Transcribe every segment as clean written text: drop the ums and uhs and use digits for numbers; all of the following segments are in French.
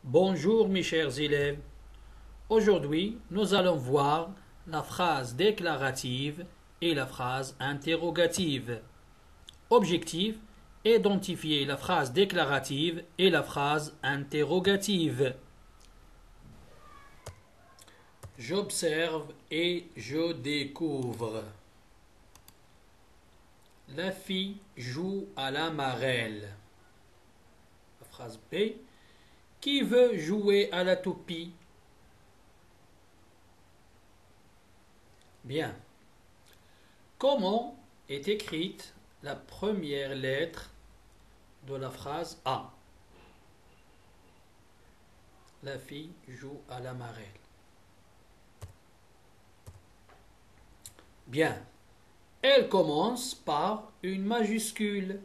Bonjour mes chers élèves. Aujourd'hui, nous allons voir la phrase déclarative et la phrase interrogative. Objectif: identifier la phrase déclarative et la phrase interrogative. J'observe et je découvre. La fille joue à la marelle. La phrase B: qui veut jouer à la toupie? Bien. Comment est écrite la première lettre de la phrase A? La fille joue à la marelle. Bien. Elle commence par une majuscule.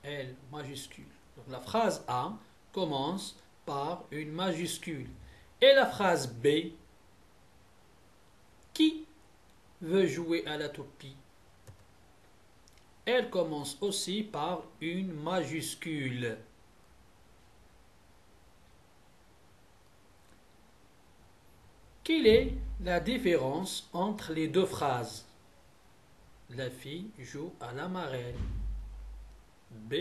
L majuscule. Donc la phrase A commence par une majuscule. Et la phrase B: qui veut jouer à la toupie? Elle commence aussi par une majuscule. Quelle est la différence entre les deux phrases? La fille joue à la marelle. B: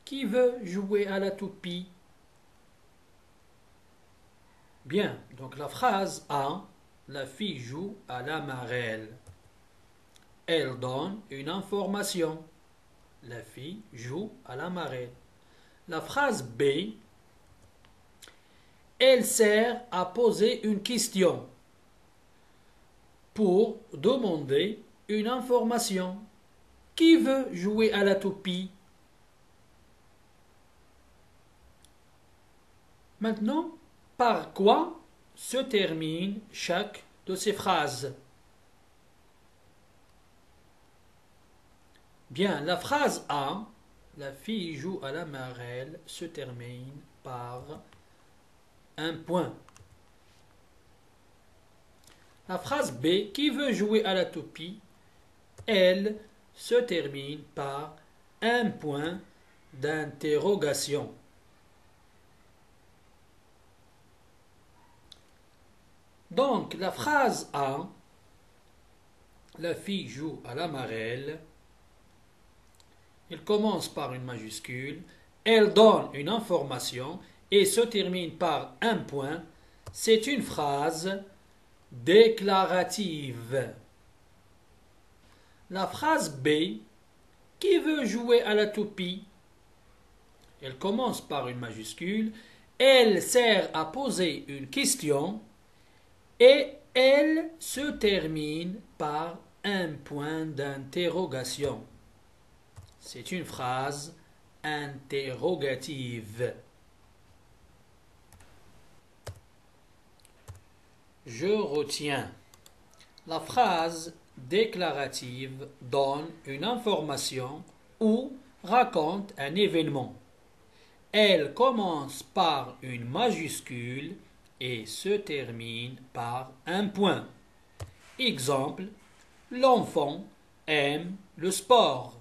qui veut jouer à la toupie? Bien, donc la phrase A: la fille joue à la marelle. Elle donne une information. La fille joue à la marelle. La phrase B: elle sert à poser une question pour demander une information. Qui veut jouer à la toupie? Maintenant, par quoi se termine chaque de ces phrases? Bien, la phrase A: la fille joue à la marelle, se termine par un point. La phrase B: qui veut jouer à la toupie? Elle se termine par un point d'interrogation. Donc, la phrase A: la fille joue à la marelle, elle commence par une majuscule, elle donne une information et se termine par un point. C'est une phrase déclarative. La phrase B: qui veut jouer à la toupie? Elle commence par une majuscule, elle sert à poser une question et elle se termine par un point d'interrogation. C'est une phrase interrogative. Je retiens. La phrase déclarative donne une information ou raconte un événement. Elle commence par une majuscule et se termine par un point. Exemple: l'enfant aime le sport.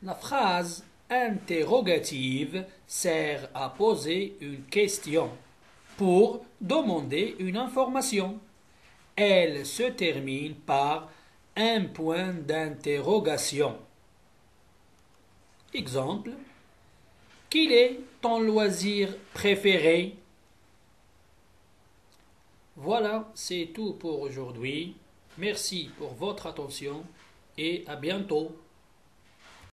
La phrase interrogative sert à poser une question pour demander une information. Elle se termine par un point d'interrogation. Exemple: quel est ton loisir préféré? Voilà, c'est tout pour aujourd'hui. Merci pour votre attention et à bientôt.